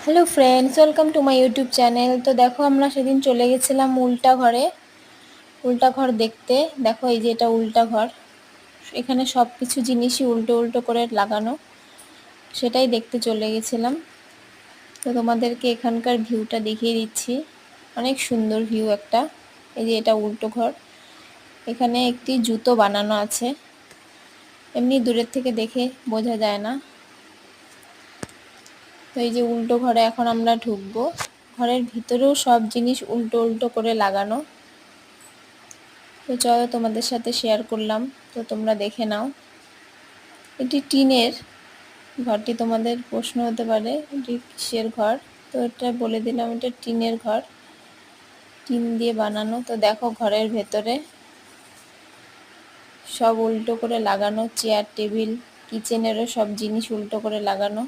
Hello friends, welcome to my YouTube channel. তো দেখো, আমরা সেদিন চলে গেছিলাম উল্টা ঘর দেখতে। দেখো, এই যে এটা উল্টা ঘর। এখানে সব কিছু জিনিসই উল্টো উল্টো করে লাগানো, সেটাই দেখতে চলে গেছিলাম। তো তোমাদেরকে এখানকার ভিউটা দেখিয়ে দিচ্ছি। অনেক সুন্দর ভিউ একটা। এই যে এটা উল্টো ঘর। এখানে একটি জুতো বানানো আছে, এমনি দূরের থেকে দেখে বোঝা যায় না। তো এই যে উল্টো ঘরে এখন আমরা ঢুকবো। ঘরের ভিতরেও সব জিনিস উল্টো উল্টো করে লাগানো। তো চলো, তোমাদের সাথে শেয়ার করলাম, তো তোমরা দেখে নাও। এটি টিনের ঘরটি। তোমাদের প্রশ্ন হতে পারে এটি কিসের ঘর, তো এটা বলে দিলাম, এটা টিনের ঘর, টিন দিয়ে বানানো। তো দেখো, ঘরের ভেতরে সব উল্টো করে লাগানো, চেয়ার টেবিল, কিচেনেরও সব জিনিস উল্টো করে লাগানো।